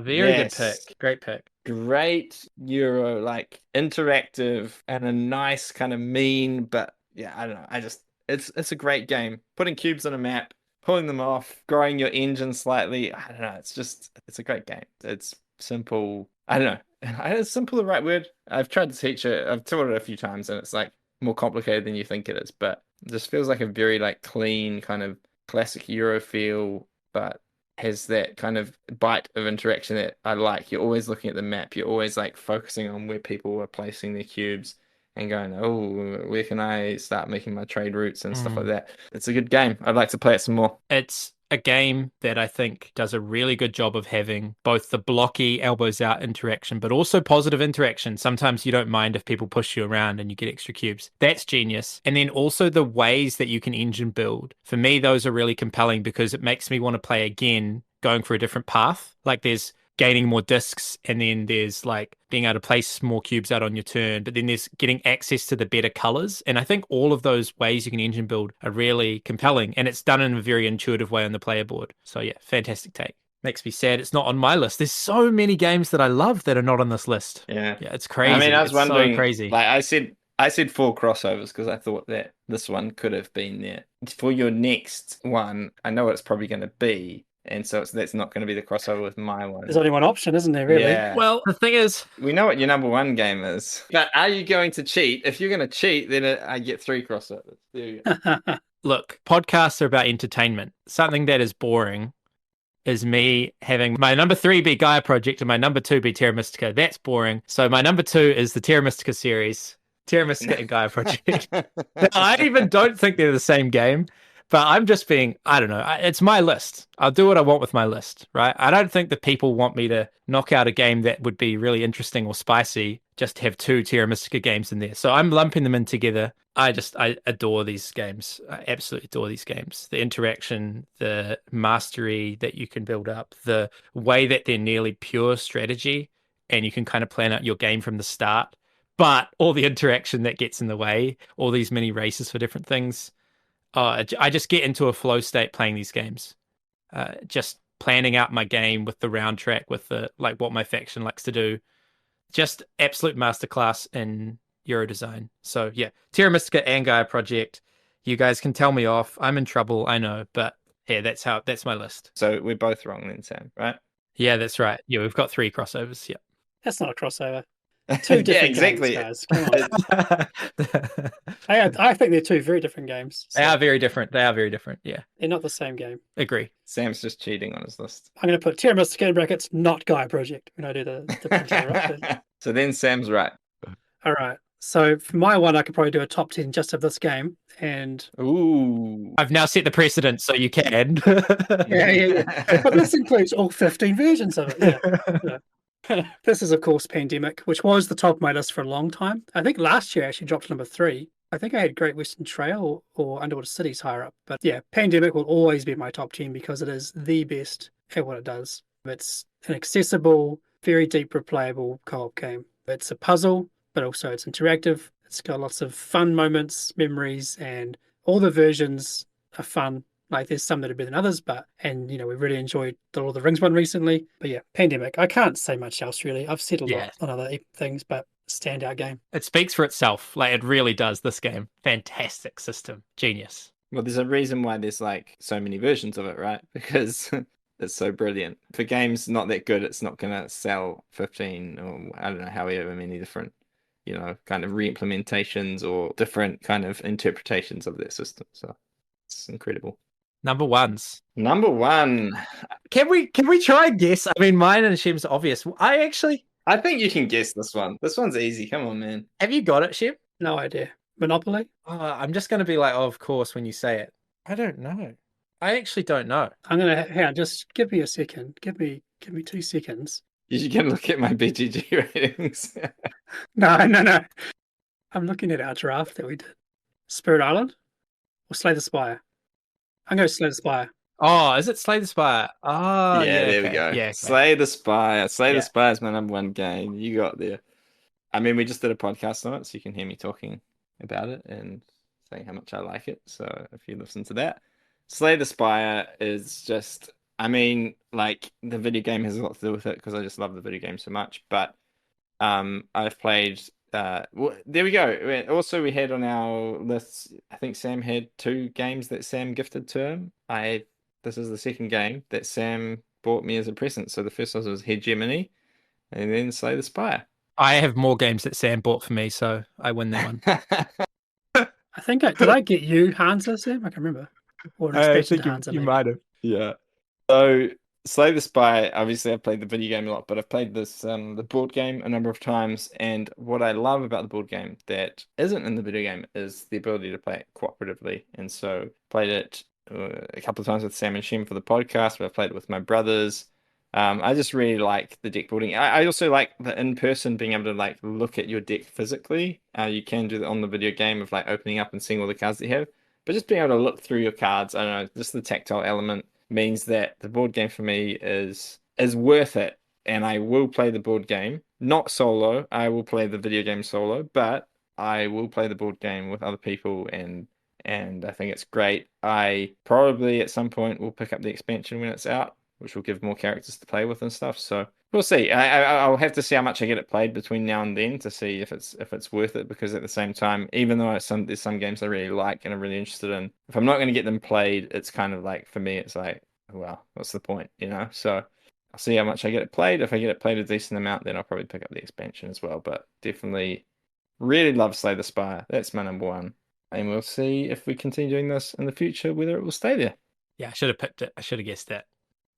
[SPEAKER 3] Very good
[SPEAKER 1] Yes.
[SPEAKER 3] pick. Great pick.
[SPEAKER 1] Great Euro, like interactive and a nice kind of mean, but yeah, I don't know. It's a great game. Putting cubes on a map, pulling them off, growing your engine slightly. I don't know. It's a great game. It's simple. I don't know. Is simple the right word? I've tried to teach it. I've taught it a few times, and it's like more complicated than you think it is. But it just feels like a very like clean kind of classic Euro feel, but has that kind of bite of interaction that I like. You're always looking at the map. You're always like focusing on where people are placing their cubes and going, oh, where can I start making my trade routes and stuff like that. It's a good game. I'd like to play it some more.
[SPEAKER 3] It's a game that I think does a really good job of having both the blocky elbows out interaction, but also positive interaction. Sometimes you don't mind if people push you around and you get extra cubes. That's genius. And then also the ways that you can engine build. For me, those are really compelling because it makes me want to play again, going for a different path. Like there's gaining more discs, and then there's like being able to place more cubes out on your turn, but then there's getting access to the better colors. And I think all of those ways you can engine build are really compelling, and it's done in a very intuitive way on the player board. So yeah, fantastic take. Makes me sad it's not on my list. There's so many games that I love that are not on this list.
[SPEAKER 1] Yeah,
[SPEAKER 3] it's crazy.
[SPEAKER 1] I mean, I was wondering,
[SPEAKER 3] so crazy.
[SPEAKER 1] Like I said 4 crossovers because I thought that this one could have been there. For your next one, I know what it's probably going to be. And so that's not going to be the crossover with my one.
[SPEAKER 2] There's only one option, isn't there, really?
[SPEAKER 1] Yeah.
[SPEAKER 3] Well, the thing is,
[SPEAKER 1] we know what your number 1 game is. But are you going to cheat? If you're going to cheat, then I get 3 crossovers. There you go.
[SPEAKER 3] Look, podcasts are about entertainment. Something that is boring is me having my number 3 be Gaia Project and my number 2 be Terra Mystica. That's boring. So my number 2 is the Terra Mystica series, Terra Mystica and Gaia Project. Now, I even don't think they're the same game. But I'm just being, I don't know, it's my list. I'll do what I want with my list, right? I don't think that people want me to knock out a game that would be really interesting or spicy, just to have 2 Terra Mystica games in there. So I'm lumping them in together. I adore these games. I absolutely adore these games. The interaction, the mastery that you can build up, the way that they're nearly pure strategy, and you can kind of plan out your game from the start. But all the interaction that gets in the way, all these mini races for different things. I just get into a flow state playing these games, just planning out my game with the round track, with the like what my faction likes to do. Just absolute masterclass in Euro design. So yeah, Terra Mystica and Gaia Project. You guys can tell me off. I'm in trouble, I know, but yeah, that's my list.
[SPEAKER 1] So we're both wrong then, Sam, right?
[SPEAKER 3] Yeah, that's right. Yeah, we've got 3 crossovers. Yeah,
[SPEAKER 2] that's not a crossover. 2 different
[SPEAKER 1] exactly.
[SPEAKER 2] games, guys. Come on. I think they're 2 very different games.
[SPEAKER 3] So. They are very different. Yeah.
[SPEAKER 2] They're not the same game.
[SPEAKER 3] Agree.
[SPEAKER 1] Sam's just cheating on his list.
[SPEAKER 2] I'm going to put Terra Mystica in brackets, not Gaia Project, when I do the printer.
[SPEAKER 1] So then Sam's right.
[SPEAKER 2] All right. So for my one, I could probably do a top 10 just of this game. And
[SPEAKER 1] ooh,
[SPEAKER 3] I've now set the precedent, so you can.
[SPEAKER 2] yeah. But this includes all 15 versions of it. Yeah. This is, of course, Pandemic, which was the top of my list for a long time. I think last year I actually dropped to number 3. I think I had Great Western Trail or Underwater Cities higher up. But yeah, Pandemic will always be my top 10 because it is the best at what it does. It's an accessible, very deep replayable co-op game. It's a puzzle, but also it's interactive. It's got lots of fun moments, memories, and all the versions are fun. Like there's some that are better than others, and we really enjoyed the Lord of the Rings one recently. But yeah, Pandemic. I can't say much else really. I've said a lot on other things, but standout game.
[SPEAKER 3] It speaks for itself. Like it really does. This game, fantastic system, genius.
[SPEAKER 1] Well, there's a reason why there's like so many versions of it, right? Because it's so brilliant. For games not that good, it's not gonna sell 15 or I don't know however many different, kind of re-implementations or different kind of interpretations of that system. So it's incredible.
[SPEAKER 3] Number 1s.
[SPEAKER 1] Number 1.
[SPEAKER 3] Can we try and guess? I mean, mine and Shem's obvious. I
[SPEAKER 1] think you can guess this one. This one's easy. Come on, man.
[SPEAKER 3] Have you got it, Shem?
[SPEAKER 2] No idea. Monopoly?
[SPEAKER 3] I'm just going to be like, oh, of course, when you say it. I don't know. I actually don't know.
[SPEAKER 2] I'm going to, hang on, just give me a second. Give me 2 seconds.
[SPEAKER 1] You can look at my BGG ratings.
[SPEAKER 2] No. I'm looking at our draft that we did. Spirit Island or Slay the Spire? I'm going to Slay the Spire.
[SPEAKER 3] Oh, is it Slay the Spire? Oh,
[SPEAKER 1] yeah, there we go.
[SPEAKER 3] Yeah, okay.
[SPEAKER 1] Slay the Spire. Slay the Spire is my number 1 game. You got there. I mean, we just did a podcast on it, so you can hear me talking about it and saying how much I like it. So if you listen to that, Slay the Spire is just, I mean, like the video game has a lot to do with it because I just love the video game so much. But I've played. There we go. Also, we had on our list. I think Sam had 2 games that Sam gifted to him. This is the second game that Sam bought me as a present. So the first one was Hegemony, and then Slay the Spire.
[SPEAKER 3] I have more games that Sam bought for me, so I win that one.
[SPEAKER 2] I think did I get you Hansa, Sam? I can remember. Or an expansion to Hansa,
[SPEAKER 3] you
[SPEAKER 2] maybe.
[SPEAKER 3] might have.
[SPEAKER 1] Yeah. So Slay the Spy, obviously I've played the video game a lot, but I've played this the board game a number of times, and what I love about the board game that isn't in the video game is the ability to play it cooperatively. And so played it a couple of times with Sam and Shem for the podcast, but I've played it with my brothers. I just really like the deck building. I also like the in-person being able to like look at your deck physically. You can do that on the video game of like opening up and seeing all the cards that you have. But just being able to look through your cards, I don't know, just the tactile element means that the board game for me is worth it. And I will play the board game, not solo. I will play the video game solo, but I will play the board game with other people and I think it's great. I probably at some point will pick up the expansion when it's out, which will give more characters to play with and stuff. So we'll see. I'll have to see how much I get it played between now and then to see if it's worth it. Because at the same time, even though there's some games I really like and I'm really interested in, if I'm not going to get them played, it's kind of like for me, it's like, well, what's the point, you know? So I'll see how much I get it played. If I get it played a decent amount, then I'll probably pick up the expansion as well. But definitely, really love Slay the Spire. That's my number one, and we'll see if we continue doing this in the future, whether it will stay there.
[SPEAKER 3] Yeah, I should have picked it. I should have guessed that.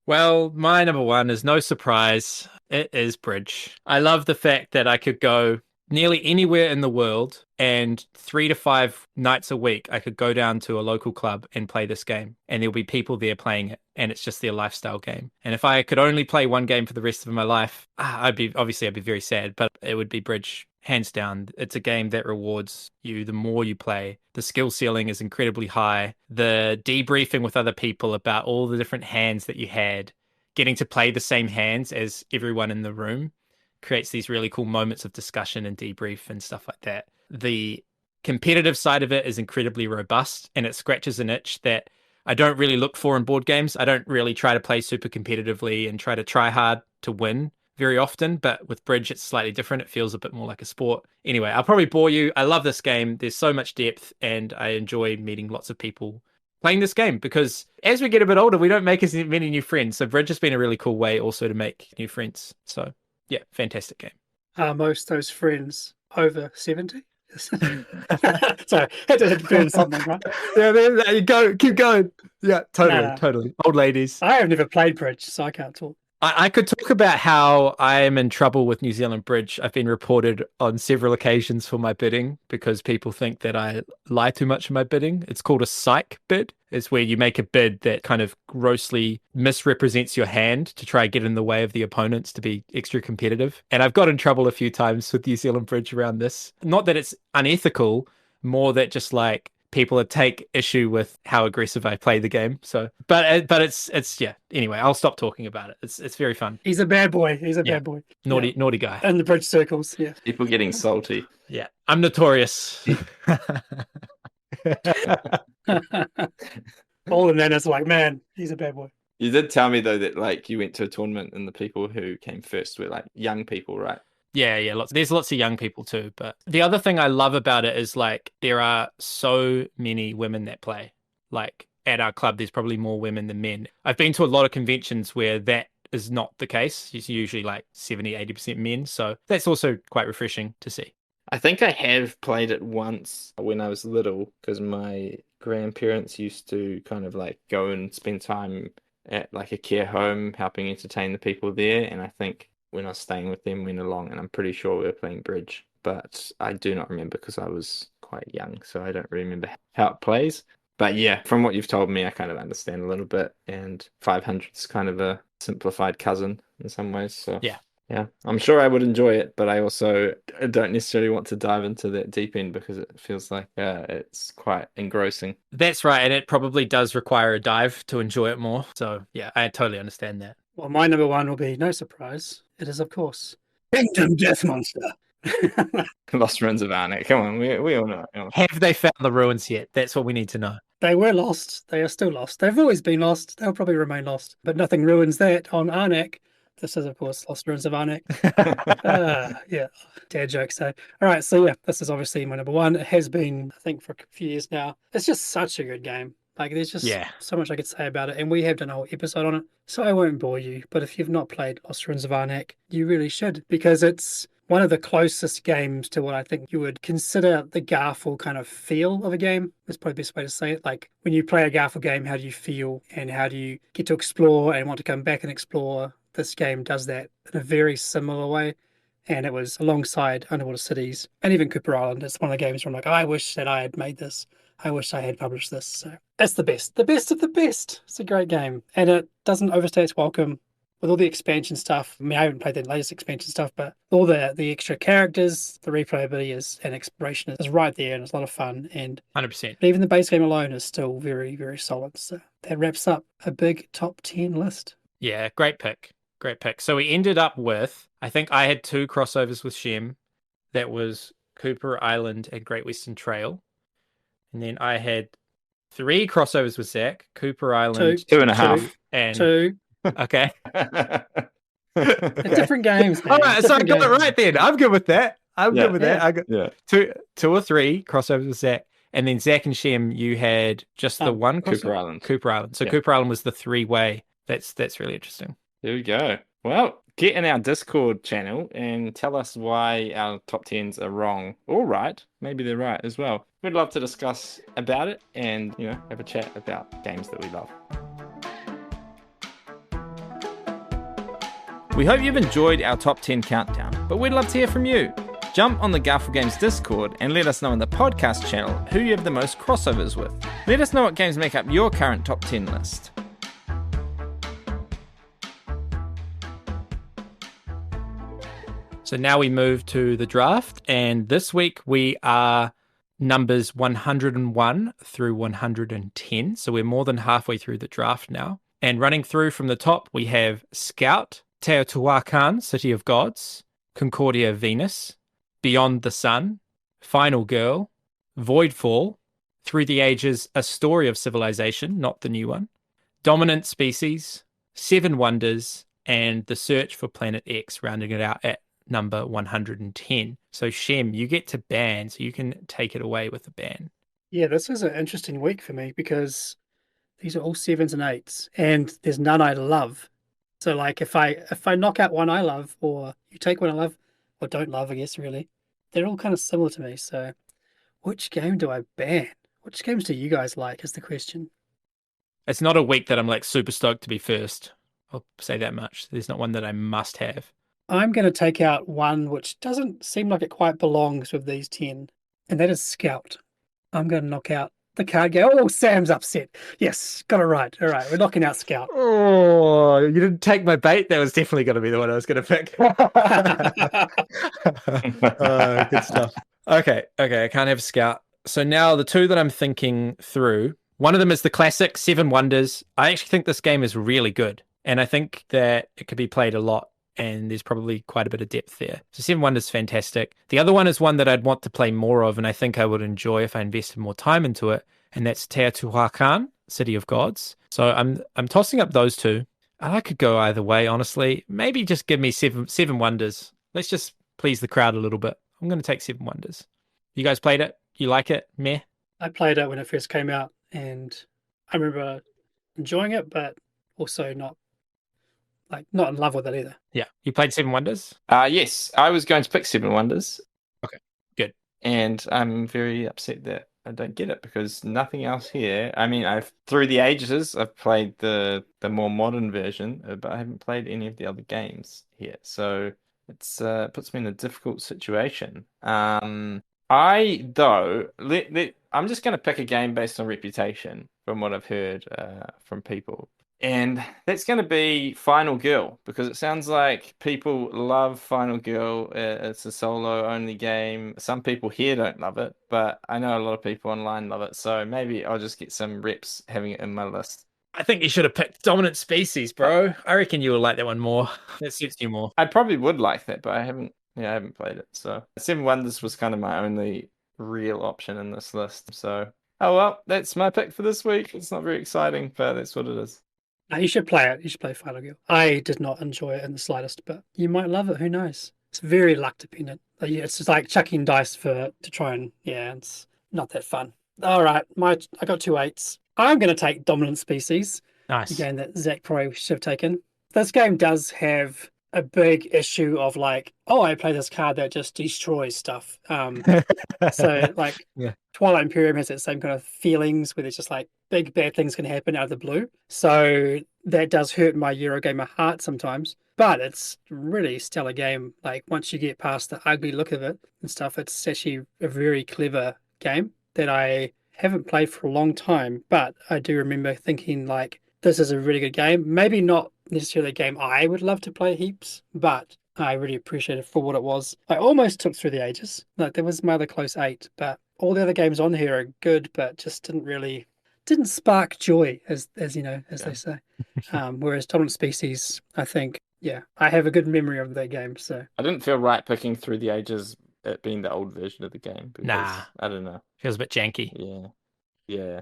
[SPEAKER 3] Well, my number one is no surprise. It is Bridge. I love the fact that I could go nearly anywhere in the world and 3 to 5 nights a week, I could go down to a local club and play this game. And there'll be people there playing it. And it's just their lifestyle game. And if I could only play one game for the rest of my life, I'd be very sad, but it would be Bridge. Hands down, it's a game that rewards you the more you play. The skill ceiling is incredibly high. The debriefing with other people about all the different hands that you had, getting to play the same hands as everyone in the room creates these really cool moments of discussion and debrief and stuff like that. The competitive side of it is incredibly robust, and it scratches an itch that I don't really look for in board games. I don't really try to play super competitively and try hard to win very often, but with Bridge, it's slightly different. It feels a bit more like a sport. Anyway, I'll probably bore you. I love this game. There's so much depth, and I enjoy meeting lots of people playing this game because as we get a bit older, we don't make as many new friends. So Bridge has been a really cool way also to make new friends. So yeah, fantastic game.
[SPEAKER 2] Are most those friends over 70? Sorry, had to confirm something, right?
[SPEAKER 3] Yeah, there you go. Keep going. Yeah, totally. Old ladies.
[SPEAKER 2] I have never played Bridge, so I can't talk.
[SPEAKER 3] I could talk about how I am in trouble with New Zealand Bridge. I've been reported on several occasions for my bidding because people think that I lie too much in my bidding. It's called a psych bid. It's where you make a bid that kind of grossly misrepresents your hand to try and get in the way of the opponents to be extra competitive. And I've got in trouble a few times with New Zealand Bridge around this. Not that it's unethical, more that just like people take issue with how aggressive I play the game. So, but it's yeah. Anyway, I'll stop talking about it. It's very fun.
[SPEAKER 2] He's a bad boy. He's a bad boy.
[SPEAKER 3] Naughty guy.
[SPEAKER 2] In the Bridge circles, yeah.
[SPEAKER 1] People getting salty.
[SPEAKER 3] Yeah, I'm notorious.
[SPEAKER 2] All the nanas are like, man, he's a bad boy.
[SPEAKER 1] You did tell me though that like you went to a tournament and the people who came first were like young people, right?
[SPEAKER 3] Yeah, there's lots of young people too. But the other thing I love about it is like there are so many women that play. Like at our club, there's probably more women than men. I've been to a lot of conventions where that is not the case. It's usually like 70-80% men. So that's also quite refreshing to see.
[SPEAKER 1] I think I have played it once when I was little because my grandparents used to kind of like go and spend time at like a care home helping entertain the people there. And I think when I was staying with them, went along, and I'm pretty sure we were playing Bridge, but I do not remember because I was quite young, so I don't really remember how it plays. But yeah, from what you've told me, I kind of understand a little bit, and 500 is kind of a simplified cousin in some ways. So yeah, I'm sure I would enjoy it, but I also don't necessarily want to dive into that deep end because it feels like it's quite engrossing.
[SPEAKER 3] That's right, and it probably does require a dive to enjoy it more. So yeah, I totally understand that.
[SPEAKER 2] Well, my number one will be, no surprise, it is, of course, Kingdom Death Monster.
[SPEAKER 1] Lost Ruins of Arnak. Come on, we all know.
[SPEAKER 3] Have they found the ruins yet? That's what we need to know.
[SPEAKER 2] They were lost. They are still lost. They've always been lost. They'll probably remain lost. But nothing ruins that on Arnak. This is, of course, Lost Ruins of Arnak. Yeah, dad joke. So, all right. So, yeah, this is obviously my number one. It has been, I think, for a few years now. It's just such a good game. Like, there's just
[SPEAKER 3] Yeah.
[SPEAKER 2] so much I could say about it. And we have done a whole episode on it. So I won't bore you. But if you've not played Lost Ruins of Arnak, you really should, because it's one of the closest games to what I think you would consider the Garphill kind of feel of a game. That's probably the best way to say it. Like, when you play a Garphill game, how do you feel and how do you get to explore and want to come back and explore? This game does that in a very similar way. And it was alongside Underwater Cities and even Cooper Island. It's one of the games where I'm like, I wish that I had made this. I wish I had published this. So it's the best of the best. It's a great game. And it doesn't overstay its welcome. With all the expansion stuff, I mean, I haven't played the latest expansion stuff, but all the extra characters, the replayability and exploration is right there, and it's a lot of fun. And
[SPEAKER 3] 100%.
[SPEAKER 2] even the base game alone is still very, very solid. So that wraps up a big top 10 list.
[SPEAKER 3] Yeah, great pick. Great pick. So we ended up with, I think I had 2 crossovers with Shem. That was Cooper Island and Great Western Trail. And then I had 3 crossovers with Zach, Cooper Island.
[SPEAKER 1] 2.5.
[SPEAKER 3] And
[SPEAKER 2] 2.
[SPEAKER 3] Okay.
[SPEAKER 2] They're different games. Man.
[SPEAKER 3] All right, so I got it right then. I'm good with that. I'm
[SPEAKER 1] Yeah.
[SPEAKER 3] good with that. I got
[SPEAKER 1] Yeah.
[SPEAKER 3] two or 3 crossovers with Zach. And then Zach and Shem, you had just the one
[SPEAKER 1] Cooper
[SPEAKER 3] crossover?
[SPEAKER 1] Island.
[SPEAKER 3] Cooper Island. So
[SPEAKER 1] Yeah.
[SPEAKER 3] Cooper Island was the 3-way. That's really interesting.
[SPEAKER 1] There we go. Well, get in our Discord channel and tell us why our top 10s are wrong or right. Maybe they're right as well. We'd love to discuss about it and, have a chat about games that we love. We hope you've enjoyed our top 10 countdown, but we'd love to hear from you. Jump on the Garphill Games Discord and let us know in the podcast channel who you have the most crossovers with. Let us know what games make up your current top 10 list.
[SPEAKER 3] So now we move to the draft, and this week we are numbers 101 through 110. So we're more than halfway through the draft now. And running through from the top, we have Scout, Teotihuacan, City of Gods, Concordia Venus, Beyond the Sun, Final Girl, Voidfall, Through the Ages, A Story of Civilization, not the new one, Dominant Species, Seven Wonders, and The Search for Planet X, rounding it out at number 110. So Shem, you get to ban, so you can take it away with the ban.
[SPEAKER 2] Yeah, this is an interesting week for me because these are all 7s and 8s, and there's none I love. So like if I knock out one I love, or you take one I love, or don't love, I guess really, they're all kind of similar to me. So which game do I ban? Which games do you guys like is the question.
[SPEAKER 3] It's not a week that I'm like super stoked to be first. I'll say that much. There's not one that I must have.
[SPEAKER 2] I'm going to take out one which doesn't seem like it quite belongs with these 10, and that is Scout. I'm going to knock out the card game. Oh, Sam's upset. Yes, got it right. All right, we're knocking out Scout.
[SPEAKER 3] Oh, you didn't take my bait. That was definitely going to be the one I was going to pick. Good stuff. Okay, I can't have Scout. So now the 2 that I'm thinking through, one of them is the classic Seven Wonders. I actually think this game is really good, and I think that it could be played a lot, and there's probably quite a bit of depth there. So Seven Wonders is fantastic. The other one is one that I'd want to play more of, and I think I would enjoy if I invested more time into it, and that's Teotihuacan, City of Gods. So I'm tossing up those 2. I could go either way, honestly. Maybe just give me Seven Wonders. Let's just please the crowd a little bit. I'm going to take Seven Wonders. You guys played it? You like it? Meh?
[SPEAKER 2] I played it when it first came out, and I remember enjoying it, but also not in love with it either.
[SPEAKER 3] Yeah. You played Seven Wonders?
[SPEAKER 1] Yes, I was going to pick Seven Wonders.
[SPEAKER 3] Okay, good.
[SPEAKER 1] And I'm very upset that I don't get it because nothing else here. I mean, through the ages, I've played the more modern version, but I haven't played any of the other games here. So it's puts me in a difficult situation. I'm just going to pick a game based on reputation from what I've heard from people. And that's going to be Final Girl, because it sounds like people love Final Girl. It's a solo-only game. Some people here don't love it, but I know a lot of people online love it. So maybe I'll just get some reps having it in my list.
[SPEAKER 3] I think you should have picked Dominant Species, bro. I reckon you will like that one more. That suits you more.
[SPEAKER 1] I probably would like that, but I haven't played it. So Seven Wonders was kind of my only real option in this list. So Oh well, that's my pick for this week. It's not very exciting, but that's what it is.
[SPEAKER 2] No, you should play it. You should play Final Girl. I did not enjoy it in the slightest, but you might love it. Who knows? It's very luck dependent. Yeah, it's just like chucking dice to try and it's not that fun. All right, I got 2 8s. I'm going to take Dominant Species, the
[SPEAKER 3] Nice.
[SPEAKER 2] game that Zach probably should have taken. This game does have a big issue of like, oh, I play this card that just destroys stuff. So like
[SPEAKER 3] Yeah.
[SPEAKER 2] Twilight Imperium has that same kind of feelings where there's just like big bad things can happen out of the blue. So that does hurt my Eurogamer heart sometimes. But it's really stellar game. Like once you get past the ugly look of it and stuff, it's actually a very clever game that I haven't played for a long time. But I do remember thinking like this is a really good game. Maybe not necessarily a game I would love to play heaps, but I really appreciate it for what it was. I almost took Through the Ages. Like there was my other close 8, but all the other games on here are good, but just didn't spark joy as you know, as they say. Whereas Dominant Species, I think, I have a good memory of that game. So
[SPEAKER 1] I didn't feel right picking Through the Ages, it being the old version of the game. Because,
[SPEAKER 3] Nah.
[SPEAKER 1] I don't know.
[SPEAKER 3] Feels a bit janky.
[SPEAKER 1] Yeah.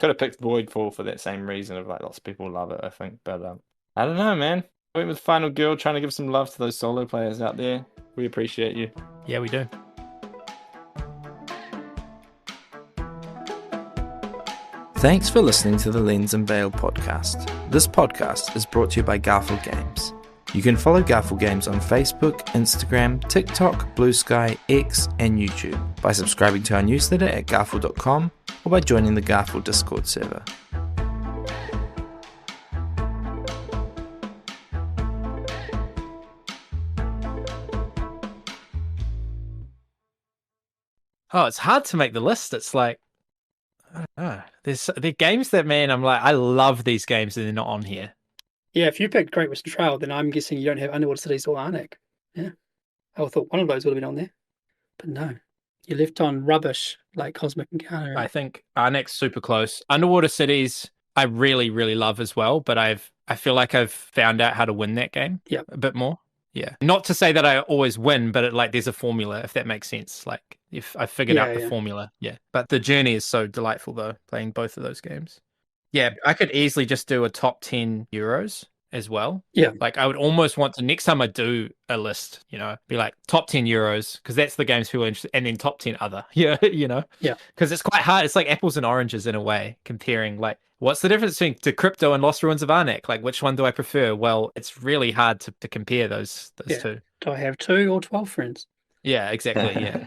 [SPEAKER 1] Could have picked Voidfall for that same reason of like lots of people love it, I think. But I don't know, man. I went with Final Girl, trying to give some love to those solo players out there. We appreciate you.
[SPEAKER 3] Yeah, we do.
[SPEAKER 1] Thanks for listening to the Lens and Bale podcast. This podcast is brought to you by Garphill Games. You can follow Garphill Games on Facebook, Instagram, TikTok, Blue Sky, X, and YouTube by subscribing to our newsletter at garphill.com or by joining the Garphill Discord server.
[SPEAKER 3] Oh, it's hard to make the list. It's like, I don't know. There are games that, man, I'm like, I love these games and they're not on here.
[SPEAKER 2] yeah, if you picked Great Western Trail, then I'm guessing you don't have Underwater Cities or Arnak. Yeah, I thought one of those would have been on there, but no, you left on rubbish like Cosmic Encounter.
[SPEAKER 3] I think our next super close. Underwater Cities, I really, really love as well, but I feel like I've found out how to win that game a bit more. Yeah. Not to say that I always win, but there's a formula, if that makes sense. Like if I figured out the formula. Yeah. But the journey is so delightful though, playing both of those games. Yeah, I could easily just do a top 10 Euros as well.
[SPEAKER 2] Yeah.
[SPEAKER 3] Like I would almost want to, next time I do a list, be like top 10 Euros, because that's the games people are interested in, and then top 10 other. Yeah,
[SPEAKER 2] Yeah.
[SPEAKER 3] Because it's quite hard. It's like apples and oranges in a way, comparing like, what's the difference between Decrypto and Lost Ruins of Arnak? Like, which one do I prefer? Well, it's really hard to compare those two.
[SPEAKER 2] Do I have 2 or 12 friends?
[SPEAKER 3] Yeah, exactly. Yeah.